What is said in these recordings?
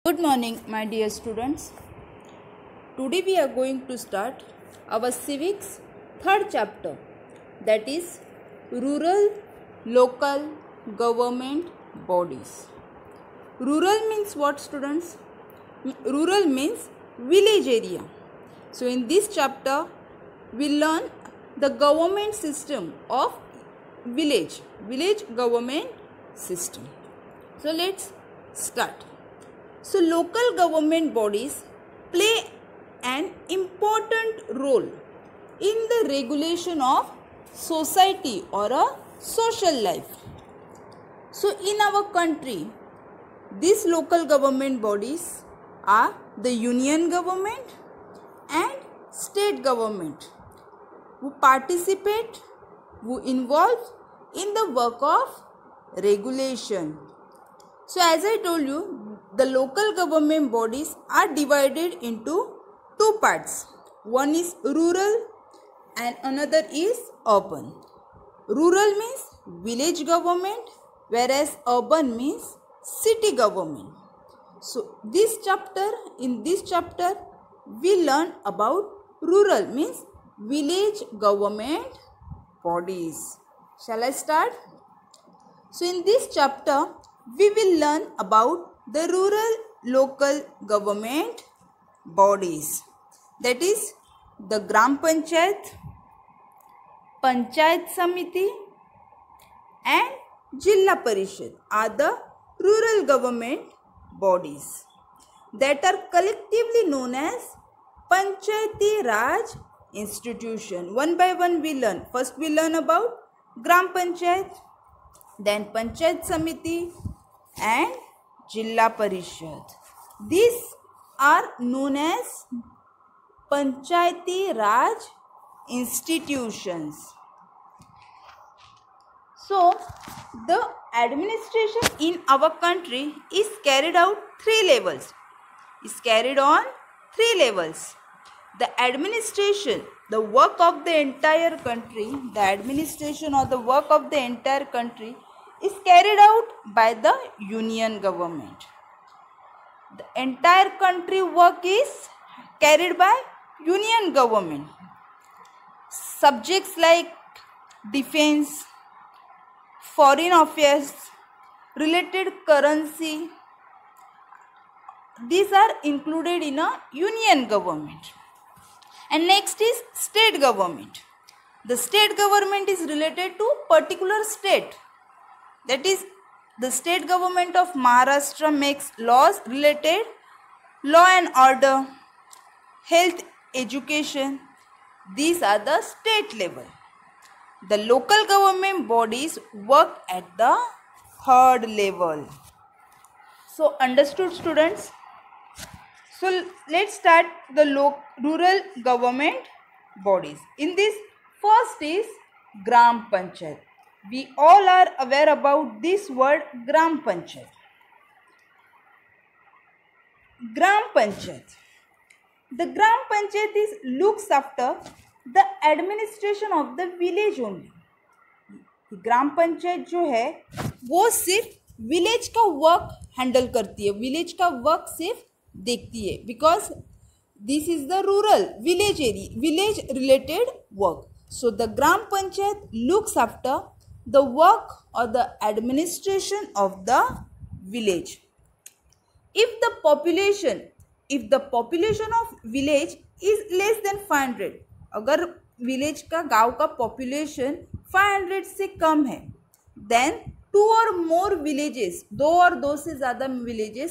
Good morning, my dear students. Today we are going to start our civics third chapter, that is rural local government bodies. Rural means what, students? Rural means village area. So in this chapter we learn the government system of village government system. So let's start. So local government bodies play an important role in the regulation of society or a social life. So in our country, these local government bodies are the union government and state government who participate, who involve in the work of regulation. So as I told you, the local government bodies are divided into two parts. One is rural and another is urban. Rural means village government, whereas urban means city government. So in this chapter we learn about rural means village government bodies. Shall I start? So in this chapter we will learn about the rural local government bodies, that is the Gram Panchayat, Panchayat Samiti and Jilla Parishad are the rural government bodies that are collectively known as Panchayati Raj institution. One by one we learn. First we learn about Gram Panchayat, then Panchayat Samiti and Jilla Parishad. These are known as Panchayati Raj institutions. So, the administration in our country is carried out three levels. The administration, the work of the entire country, is carried out by the union government. The entire country work is carried by union government. Subjects like defense, foreign affairs, related currency, these are included in a union government. And next is state government. The state government is related to particular state. That is, the state government of Maharashtra makes laws related law and order, health, education. These are the state level. The local government bodies work at the third level. So understood, students? So let's start the rural government bodies. In this, first is Gram Panchayat. We all are aware about this word Gram Panchayat. Gram Panchayat. The Gram Panchayat looks after the administration of the village only. ग्राम पंचायत जो है वो सिर्फ village का work handle करती है, village का work सिर्फ देखती है, because this is the rural village area, village related work. So the gram panchayat looks after the work or the administration of the village. If the population of village is less than 500, अगर village का गांव का population 500 से कम है, then 2 or more villages, 2 और 2 से ज़्यादा villages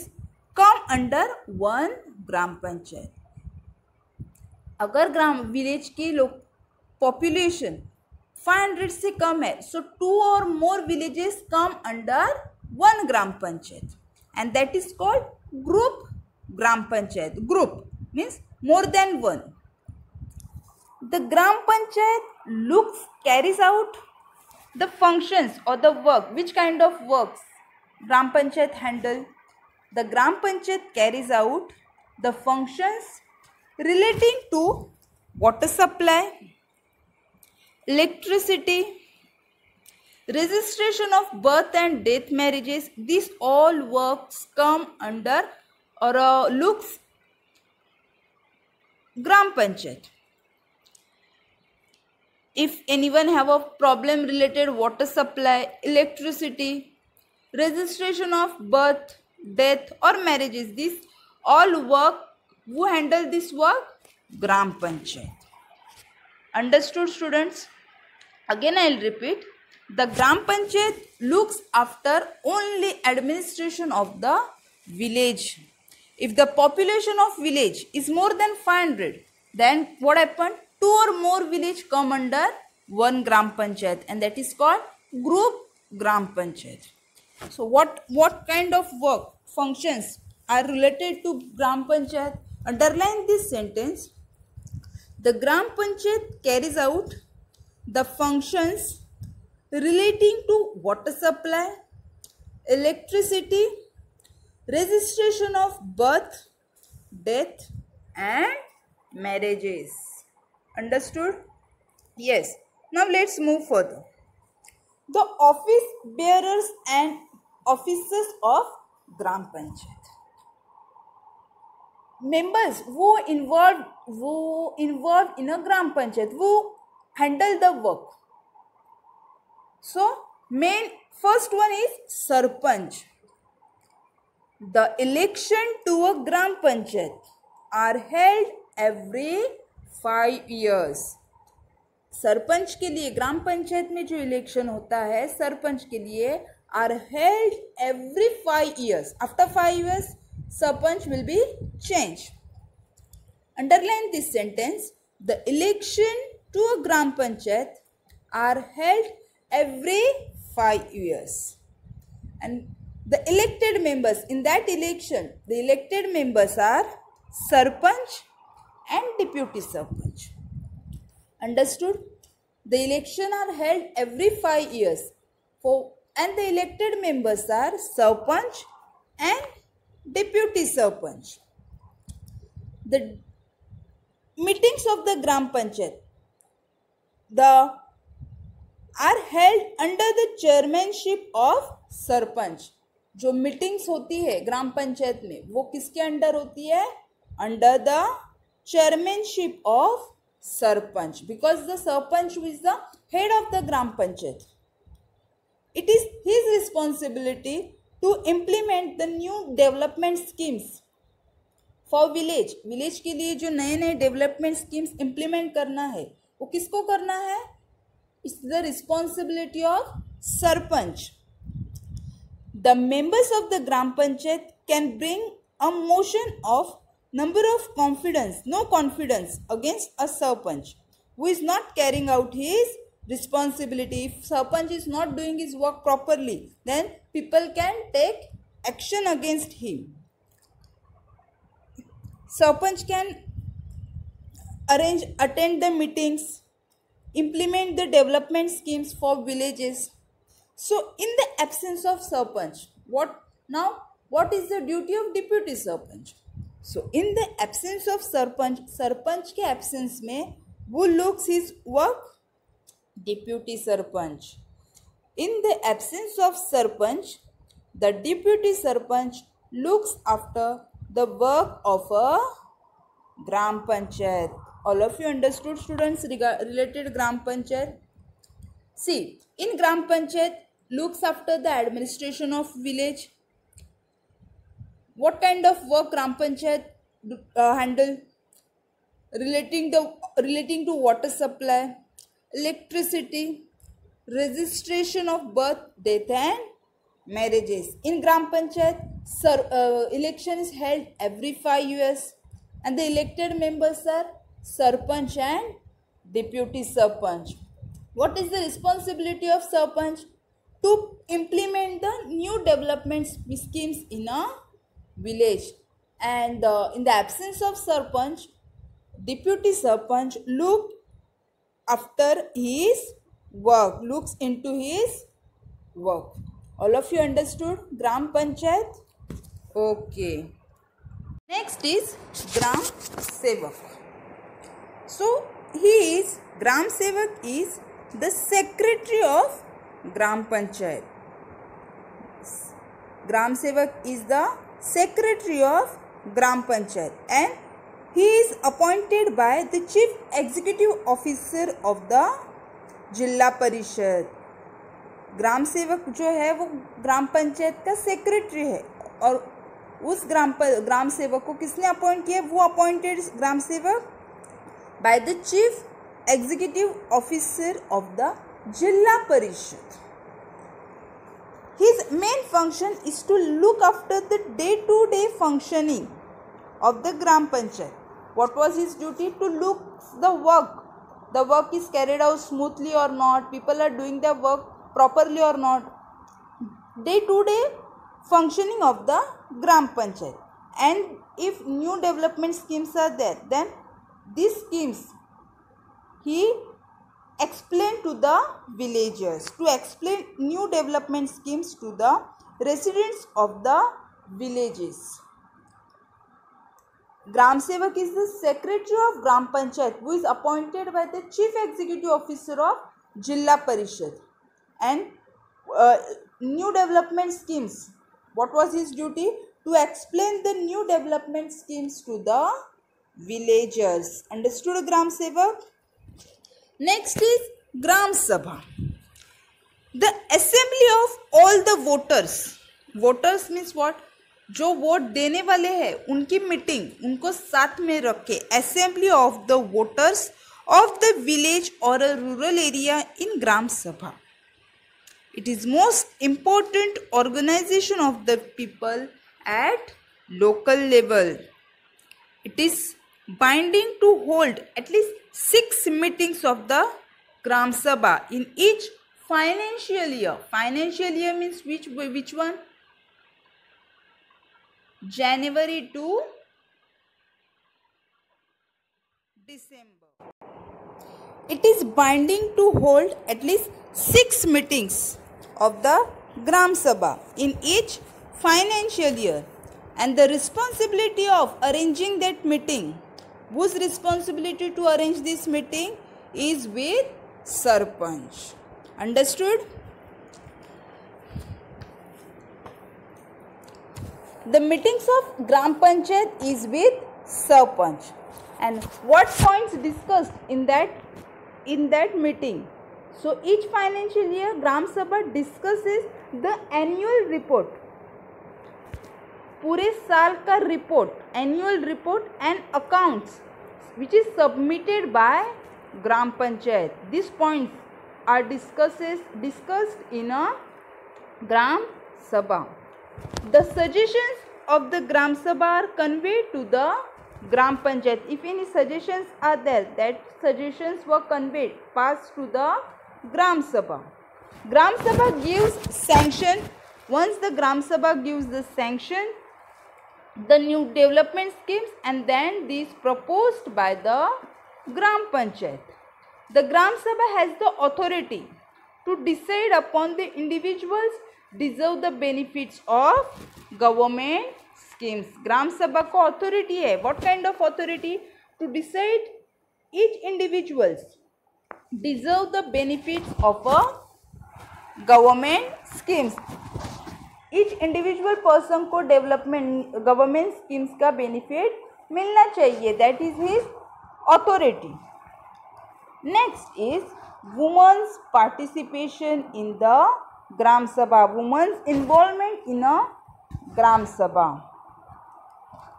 come under one ग्राम पंचायत. अगर village की population 500 से कम है, so 2 or more villages come under one gram panchayat, and that is called group gram panchayat. Group means more than one. The gram panchayat carries out the functions or the work. Which kind of works gram panchayat handle? The gram panchayat carries out the functions relating to water supply, electricity, registration of birth and death marriages. These all works come under or looks Gram Panchayat. If anyone have a problem related water supply, electricity, registration of birth, death or marriages, this all work, who handle this work? Gram Panchayat. Understood, students? Again I will repeat. The Gram Panchayat looks after only administration of the village. If the population of village is more than 500, then what happened? 2 or more village come under one Gram Panchayat, and that is called group Gram Panchayat. So what kind of work, functions are related to Gram Panchayat? Underline this sentence. The Gram Panchayat carries out the functions relating to water supply, electricity, registration of birth, death and marriages. Understood? Yes. Now let's move further. The office bearers and officers of Gram Panchayat. Members who involved in a Gram Panchayat, who handle the work. So first one is Sarpanch. The election to a Gram Panchayat are held every 5 years. Sarpanch के लिए ग्राम पंचायत में जो election होता है सरपंच के लिए are held every 5 years. After 5 years, sarpanch will be changed. Underline this sentence. The election to a gram panchayat are held every 5 years. And the elected members in that election, the elected members are sarpanch and deputy sarpanch. Understood? The election are held every 5 years and the elected members are sarpanch and deputy sarpanch. The meetings of the gram panchayat are held under the chairmanship of sarpanch. जो meetings होती है ग्राम पंचायत में वो किसके under होती है? Under the chairmanship of sarpanch, because the sarpanch is the head of the gram panchayat. It is his responsibility to implement the new development schemes for village. Village के लिए जो नए नए development schemes implement करना है वो किसको करना है? It's the responsibility of sarpanch. The members of the gram panchayat can bring a motion of number of no confidence against a sarpanch who is not carrying out his responsibility. If sarpanch is not doing his work properly, then people can take action against him. Sarpanch can attend the meetings, implement the development schemes for villages. So in the absence of sarpanch, what is the duty of deputy sarpanch? So in the absence of sarpanch के absence में who looks his work? Deputy sarpanch. In the absence of sarpanch, the deputy sarpanch looks after the work of a gram panchayat. All of you understood, students, related gram panchayat? See, in gram panchayat looks after the administration of village. What kind of work gram panchayat handle? Relating to water supply, electricity, registration of birth, death and marriages. In gram panchayat, election is held every 5 years and the elected members are sarpanch and deputy sarpanch. What is the responsibility of sarpanch? To implement the new development schemes in a village. And in the absence of sarpanch, deputy sarpanch looks into his work. All of you understood gram panchayat? Okay. Next is gram sevak. So gram sevak is the secretary of gram panchayat. Gram sevak is the secretary of Gram Panchayat, and he is appointed by the Chief Executive Officer of the जिला परिषद. ग्राम सेवक जो है वो ग्राम पंचायत का secretary है, और उस ग्राम सेवक को किसने अपॉइंट किया? वो अपॉइंटेड ग्राम सेवक by the chief executive officer of the जिला परिषद. His main function is to look after the day-to-day functioning of the Gram Panchayat. What was his duty? To look the work. The work is carried out smoothly or not. People are doing their work properly or not. Day-to-day functioning of the Gram Panchayat. And if new development schemes are there, then these schemes he explain to the villagers, to explain new development schemes to the residents of the villages. Gram Sevak is the secretary of Gram Panchayat who is appointed by the chief executive officer of Jilla Parishad. And new development schemes, what was his duty? To explain the new development schemes to the villagers. Understood, Gram Sevak? Next is Gram Sabha. The assembly of all the voters. Voters means what? जो vote देने वाले हैं उनकी meeting, उनको साथ में रख के assembly of the voters of the village और अ रूरल एरिया इन ग्राम सभा. It is most important organization of the people at local level. It is binding to hold at least 6 meetings of the Gram Sabha in each financial year. Financial year means which one? January to December. It is binding to hold at least 6 meetings of the Gram Sabha in each financial year, and the responsibility of arranging that meeting, whose responsibility to arrange this meeting, is with Sarpanch. Understood? The meetings of Gram Panchayat is with Sarpanch. And what points discussed in that meeting? So each financial year Gram Sabha discusses the annual report, पूरे साल का report, annual report and accounts which is submitted by Gram Panchayat. These points are discussed in a Gram Sabha. The suggestions of the Gram Sabha are conveyed to the Gram Panchayat. If any suggestions are there, that suggestions were conveyed, passed to the Gram Sabha. Gram Sabha gives sanction. Once the Gram Sabha gives the sanction, the new development schemes, and then these proposed by the Gram Panchayat. The Gram Sabha has the authority to decide upon the individuals deserve the benefits of government schemes. Gram Sabha को authority है. What kind of authority? To decide each individuals deserve the benefits of a government schemes. Each individual person को development government schemes का benefit मिलना चाहिए. That is his authority. Next is women's participation in the Gram Sabha. Women's involvement in a Gram Sabha.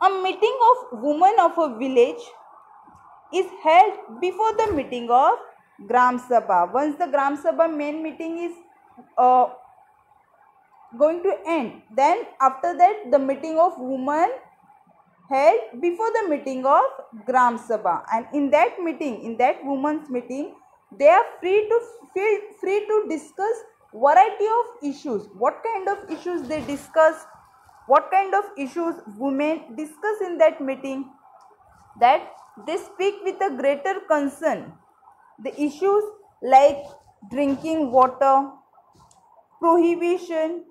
A meeting of women of a village is held before the meeting of Gram Sabha. Once the Gram Sabha main meeting is going to end, then after that the meeting of women held before the meeting of Gram Sabha, and in that meeting, in that women's meeting, they are free to discuss variety of issues. What kind of issues they discuss? What kind of issues women discuss in that meeting? That they speak with a greater concern. The issues like drinking water, prohibition,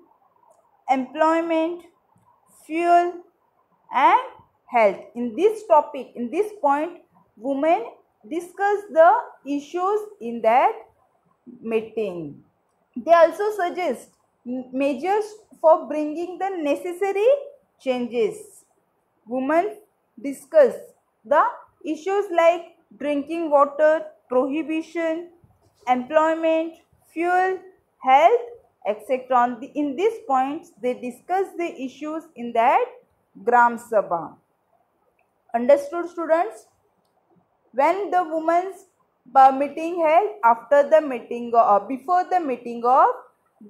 employment, fuel and health. In this topic, in this point, women discuss the issues in that meeting. They also suggest measures for bringing the necessary changes. women discuss the issues like drinking water, prohibition, employment, fuel, health, etc. In these points, they discuss the issues in that Gram Sabha. Understood, students? When the women's meeting held after the meeting of, before the meeting of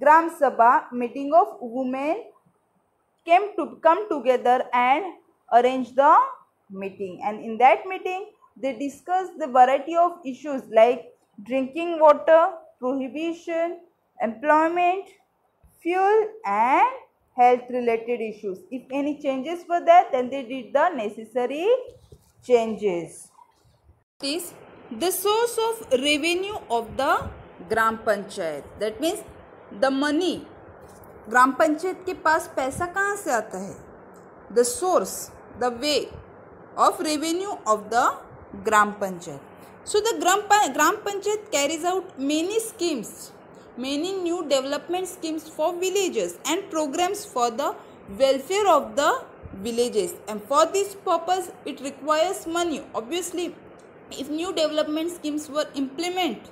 Gram Sabha, meeting of women come together and arrange the meeting, and in that meeting they discuss the variety of issues like drinking water, prohibition, employment, fuel and health related issues. If any changes were there, then they did the necessary changes. Is the source of revenue of the Gram Panchayat. That means the money, ग्राम पंचायत के पास पैसा कहाँ से आता है? The source, the way of revenue of the gram panchayat. So the gram panchayat carries out many schemes, many new development schemes for villages and programmes for the welfare of the villages, and for this purpose it requires money. Obviously, if new development schemes were implemented,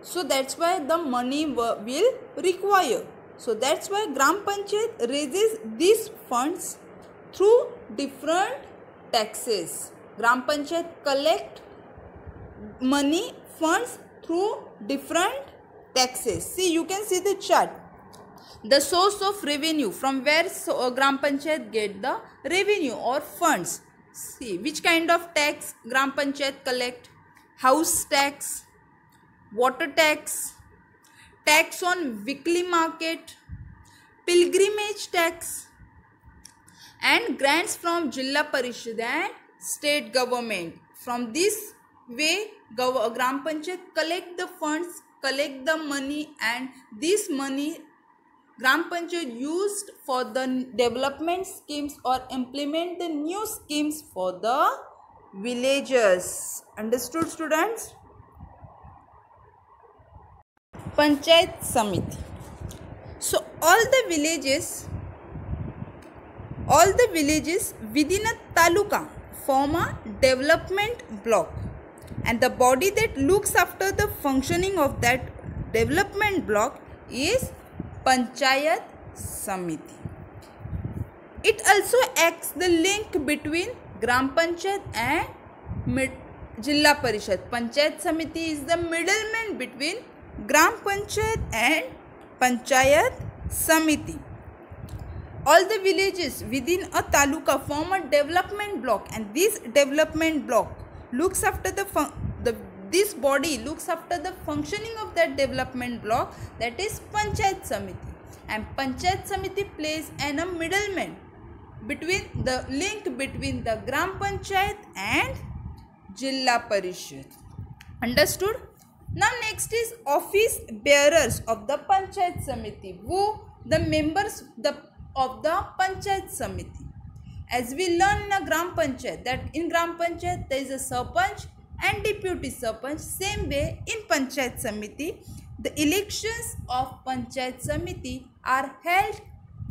so that's why the money will require. So that's why Gram Panchayat raises these funds through different taxes. Gram Panchayat collect money funds through different taxes. See, you can see the chart. The source of revenue, from where Gram Panchayat get the revenue or funds. See, which kind of tax Gram Panchayat collect? House tax, water tax, tax on weekly market, pilgrimage tax, and grants from Jilla Parishad and state government. From this way, Gram Panchayat collect the funds, collect the money, and this money Gram Panchayat used for the development schemes or implement the new schemes for the villagers. Understood, students? Panchayat Samiti. So all the villages within a taluka form a development block, and the body that looks after the functioning of that development block is Panchayat Samiti. It also acts the link between Gram Panchayat and Jilla Parishad. Panchayat Samiti is the middleman between Gram Panchayat and Panchayat Samiti. All the villages within a taluka form a development block, and this development block looks after this body looks after the functioning of that development block, that is Panchayat Samiti. And Panchayat Samiti plays a middleman between the link between the Gram Panchayat and Jilla Parishad. Understood? Now next is office bearers of the Panchayat Samiti. Who? The members of the Panchayat Samiti. As we learn in a Gram Panchayat, that in Gram Panchayat there is a Sarpanch and Deputy Sarpanch. Same way in Panchayat Samiti, the elections of Panchayat Samiti are held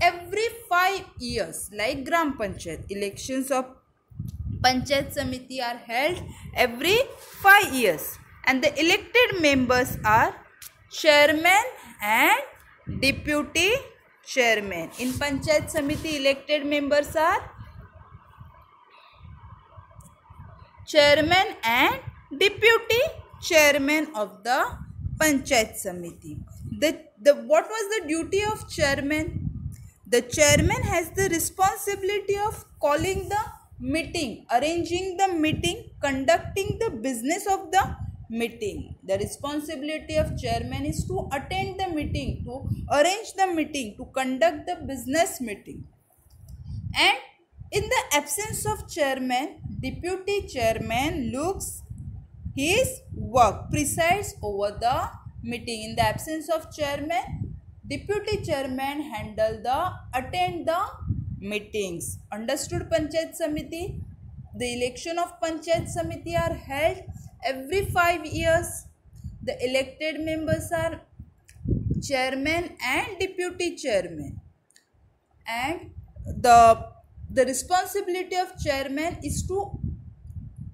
every 5 years. Like Gram Panchayat, elections of Panchayat Samiti are held every 5 years. And the elected members are chairman and deputy chairman. In Panchayat Samiti, elected members are chairman and deputy chairman of the Panchayat Samiti. What was the duty of chairman? The chairman has the responsibility of calling the meeting, arranging the meeting, conducting the business of the meeting. The responsibility of chairman is to attend the meeting, to arrange the meeting, to conduct the business meeting. And in the absence of chairman, deputy chairman looks his work, presides over the meeting. In the absence of chairman, deputy chairman attend the meetings. Understood, Panchayat Samiti? The election of Panchayat Samiti are held every 5 years. The elected members are chairman and deputy chairman, and the the responsibility of chairman is to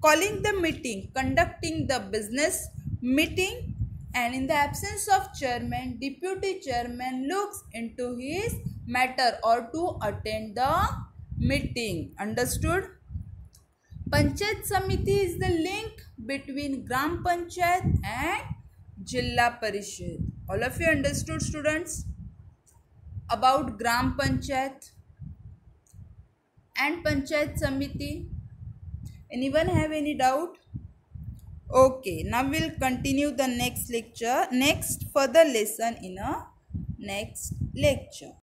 calling the meeting, conducting the business meeting, and in the absence of chairman, deputy chairman looks into his matter or to attend the meeting. Understood? Panchayat Samiti is the link between Gram Panchayat and Jilla Parishad. All of you understood, students, about Gram Panchayat and Panchayat Samiti? Anyone have any doubt? Okay, now we'll continue the next lecture, next further lesson in a next lecture.